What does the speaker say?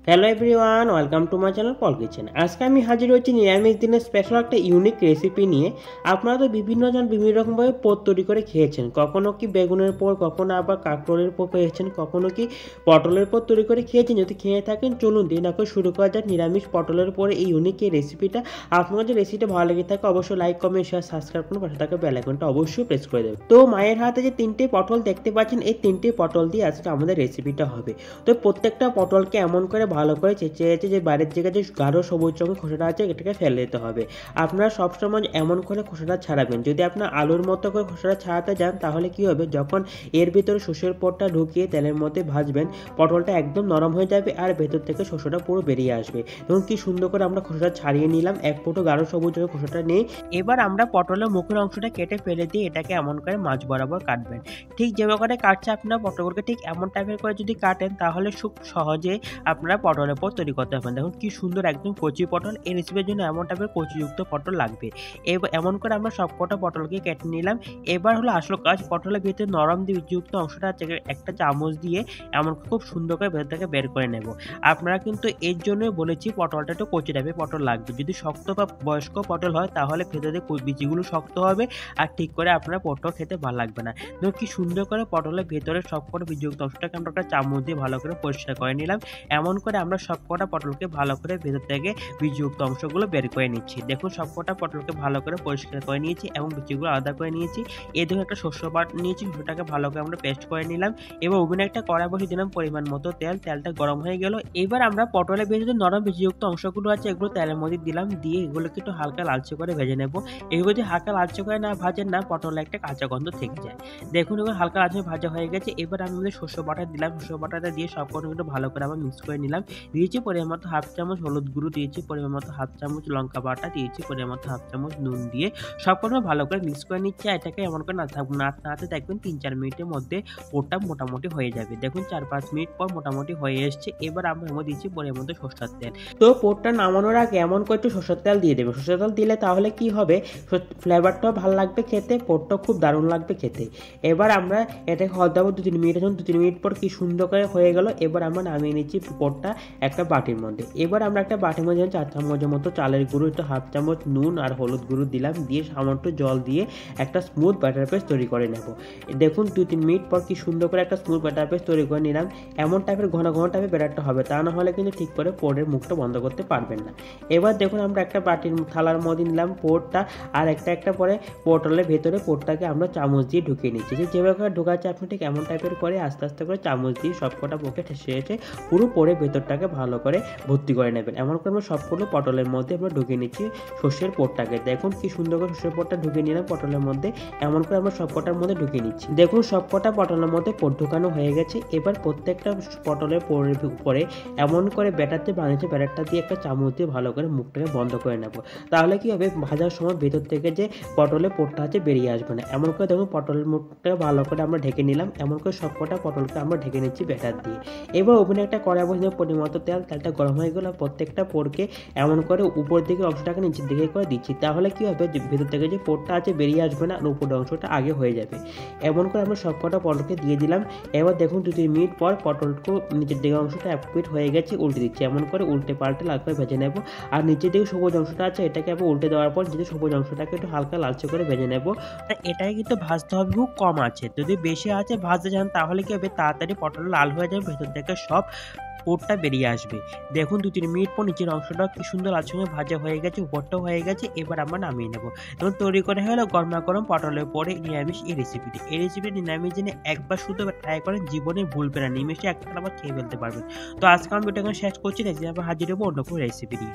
Hello everyone, welcome to my channel Paul kitchen. আজকে আমি হাজির হচ্ছি নিরামিষ দিনের স্পেশাল একটা ইউনিক রেসিপি নিয়ে। আপনারা তো বিভিন্ন রকমভাবে পদ তৈরি করে খেয়েছেন, কখনো কি বেগুনের পদ, কখনো আবার কাঁকরোলের পদ খেয়েছেন, কখনো কি পটলের পদ তৈরি করে খেয়েছেন। যদি খেয়ে থাকেন চলুন দিন এখন শুরু করা যাক নিরামিষ পটলের পরে এই ইউনিক এই রেসিপিটা। আপনার যে রেসিপিটা ভালো লেগে থাকে অবশ্যই লাইক, কমেন্ট, শেয়ার, সাবস্ক্রাইব করুন, পাশে থাকা বেল আইকনটা অবশ্যই প্রেস করে দেবেন। তো মায়ের হাতে যে তিনটে পটল দেখতে পাচ্ছেন, এই তিনটে পটল দিয়ে আজকে আমাদের রেসিপিটা হবে। তো প্রত্যেকটা পটলকে এমন করে ভালো করে চেঁচে যে বাইরের দিকে যে গাঢ় সবুজ রঙের খোসাটা আছে এটাকে ফেলে দিতে হবে। আপনারা সবসময় এমন করে খোসাটা ছাড়াবেন। যদি আপনার আলুর মতো করে খোসাটা ছাড়াতে যান তাহলে কি হবে, যখন এর ভিতরে শস্যের পটটা ঢুকিয়ে তেলের মধ্যে ভাজবেন পটলটা একদম নরম হয়ে যাবে আর ভেতর থেকে শস্যটা পুরো বেরিয়ে আসবে। এবং কি সুন্দর করে আমরা খোসাটা ছাড়িয়ে নিলাম, এক ফুটো গাঢ় সবুজ রঙের খোসাটা নিয়ে এবার আমরা পটলের মুখের অংশটা কেটে ফেলে দিয়ে এটাকে এমন করে মাছ বরাবর কাটবেন। ঠিক যেভাবে করে কাটছে আপনারা পটলগুলোকে ঠিক এমন টাইপের করে যদি কাটেন তাহলে খুব সহজে আপনারা পটলের পর তৈরি করতে পারবেন। দেখুন কি সুন্দর একদম কচি পটল। এই রেসিপির জন্য এমন টাইপের কচিযুক্ত পটল লাগবে। এবার এমন করে আমরা সবকটা পটলকে কেটে নিলাম। এবার হলো আসল কাজ, পটলের ভিতরে নরম বীজযুক্ত অংশটা একটা চামচ দিয়ে এমন খুব সুন্দর করে ভেতর থেকে বের করে নেব। আপনারা কিন্তু এর জন্যই বলেছি পটলটা একটু কচি টাইপের পটল লাগবে। যদি শক্ত বা বয়স্ক পটল হয় তাহলে ভেতরে বীজগুলো শক্ত হবে আর ঠিক করে আপনারা পটল খেতে ভালো লাগবে না। দেখুন কি সুন্দর করে পটলের ভেতরে সবকটা বীজযুক্ত অংশটাকে আমরা একটা চামচ দিয়ে ভালো করে পরিষ্কার করে নিলাম। এমন করে আমরা সবকটা পটলকে ভালো করে ভেতর থেকে বীজযুক্ত অংশগুলো বের করে নিচ্ছি। দেখুন সবকটা পটলকে ভালো করে পরিষ্কার করে নিয়েছি এবং বীজগুলো আলাদা করে নিয়েছি। এই ধরনের একটা শস্য বাট নিয়েছি, শস্যটাকে ভালো করে আমরা পেস্ট করে নিলাম। এবার ওভেনে একটা কড়াই বসিয়ে দিলাম পরিমাণ মতো তেল। তেলটা গরম হয়ে গেল। এবার আমরা পটলের ভেতরে নরম বীজযুক্ত অংশগুলো আছে এগুলো তেলের মধ্যে দিলাম, দিয়ে এগুলোকে একটু হালকা লালচে করে ভেজে নেব। এগুলো যদি হালকা লালচে করে না ভাজেন না পটলে একটা কাঁচা গন্ধ থেকে যায়। দেখুন এবার হালকা লালচে ভাজা হয়ে গেছে। এবার আমি শস্য বাটা দিলাম, শস্য বাটাটা দিয়ে সবকটা একটু ভালো করে আবার মিক্স করে নিলাম। দিয়েছি পরিমাণ মতো হাফ চামচ হলুদ গুঁড়ো, দিয়েছি পরিমাণ মতো হাফ চামচ লঙ্কা বাটা, দিয়েছি পরিমাণ মতো হাফ চামচ নুন দিয়ে সবকটা ভালো করে মিক্স করে নিচ্ছে। এটাকে এমন করে নাড়তে দেখবেন ৩-৪ মিনিটের মধ্যে ওটা মোটামুটি হয়ে যাবে। দেখুন ৪-৫ মিনিট পর মোটামুটি হয়ে এসছে। এবার আমরা এর মধ্যে দিচ্ছি পরিমাণ মতো সরষের তেল। তো পোটটা নামানোর আগে এমন করে একটু সরষের তেল দিয়ে দেবে। সরষের তেল দিলে তাহলে কি হবে, ফ্লেভারটাও ভালো লাগবে খেতে, পোটটাও খুব দারুণ লাগবে খেতে। এবার আমরা এটাকে হতে দেবো ২-৩ মিনিট। ২-৩ মিনিট পর কি সুন্দর করে হয়ে গেল। এবার আমরা নামিয়ে নিচ্ছি পোটটা একটা বাটির মধ্যে। এবার আমরা একটা বাটির মধ্যে ৪ চামচের মতো চালের গুঁড়ো, একটু হাফ চামচ নুন আর হলুদ গুঁড়ো দিলাম, দিয়ে সামান্য জল দিয়ে একটা স্মুথ ব্যাটার পেস্ট তৈরি করে নেব। দেখুন ২-৩ মিনিট পর কি সুন্দর করে একটা স্মুথ ব্যাটার পেস্ট তৈরি করে নিলাম। এমন টাইপের ঘন টাইপের ব্যাটারটা হবে, তা না হলে কিন্তু ঠিক করে পোটের মুখটা বন্ধ করতে পারবেন না। এবার দেখুন আমরা একটা বাটির থালার মধ্যে নিলাম পোটটা, আর একটা পরে পটলের ভেতরে পোটটাকে আমরা চামচ দিয়ে ঢুকিয়ে নিচ্ছি। যেভাবে করে ঢোকাচ্ছে আপনি ঠিক এমন টাইপের করে আস্তে আস্তে করে চামচ দিয়ে সবকটা পোকে ঠেসে পুরো পরে ভেতরটাকে ভালো করে ভর্তি করে নেবেন। এমন করে আমরা সবগুলো পটলের মধ্যে আমরা ঢুকিয়ে নিচ্ছি সর্ষের পোটটাকে। দেখুন কি সুন্দর করে সর্ষের পোটটা ঢুকিয়ে নিলাম পটলের মধ্যে। এমন করে আমরা সবকটার মধ্যে ঢুকিয়ে নিচ্ছি। দেখুন সবকটা পটলের মধ্যে পোট ঢুকানো হয়ে গেছে। এবার প্রত্যেকটা পটলের উপরে এমন করে ব্যাটারতে বানিয়েছে, ব্যাটারটা দিয়ে একটা চামচ দিয়ে ভালো করে মুখটাকে বন্ধ করে নেব। তাহলে কি হবে, ভাজার সময় ভেতর থেকে যে পটলের পোটটা আছে বেরিয়ে আসবে না। এমন করে দেখুন পটলের মুখটাকে ভালো করে আমরা ঢেকে নিলাম। এমন করে সবকটা পটলকে আমরা ঢেকে নিচ্ছি ব্যাটার দিয়ে। এবার ওভেনে একটা কড়াই বসিয়ে পরিমাণ মতো তেলটা গরম হয়ে গেল। প্রত্যেকটা পোড়কে এমন করে উপর দিকে অংশটাকে নিচের দিকে করে দিচ্ছি। তাহলে কি হবে, ভেতর থেকে যে পোটটা আছে বেরিয়ে আসবে না আর উপরের অংশটা আগে হয়ে যাবে। এমন করে আমরা সবকটা পটলকে দিয়ে দিলাম। এবার দেখুন ২-৩ মিনিট পর পটলকে নিচের দিকে অংশটা এক পিট হয়ে গেছে, উল্টে দিচ্ছি। এমন করে উল্টে পাল্টে লাল করে ভেজে নেব। আর নিচের দিকে সবুজ অংশটা আছে এটাকে আবার উল্টে দেওয়ার পর নিচে সবুজ অংশটাকে একটু হালকা লালচে করে ভেজে নেব। এটাকে কিন্তু ভাজতে হবে খুব কম আছে, যদি বেশি আছে ভাজতে যান তাহলে কি হবে, তাড়াতাড়ি পটল লাল হয়ে যাবে, ভেতর থেকে সব পোটটা বেরিয়ে আসবে। দেখুন ২-৩ মিনিট পর নিচের অংশটা কি সুন্দর লাল সঙ্গে ভাজা হয়ে গেছে, উপরটাও হয়ে গেছে। এবার আমরা নামিয়ে নেব। এবং তৈরি করে হলো গরমা গরম পটলের পরে নিরামিষ এই রেসিপিটি। এই রেসিপিটি নিরামিষ দিনে একবার শুধু ট্রাই করেন, জীবনে ভুলবেন না, নিমেষে একটা আবার খেয়ে ফেলতে পারবেন। তো আজকে আমি ভিডিওটা শেষ করছি, আবার হাজির হবো অন্য কোনো রেসিপি নিয়ে।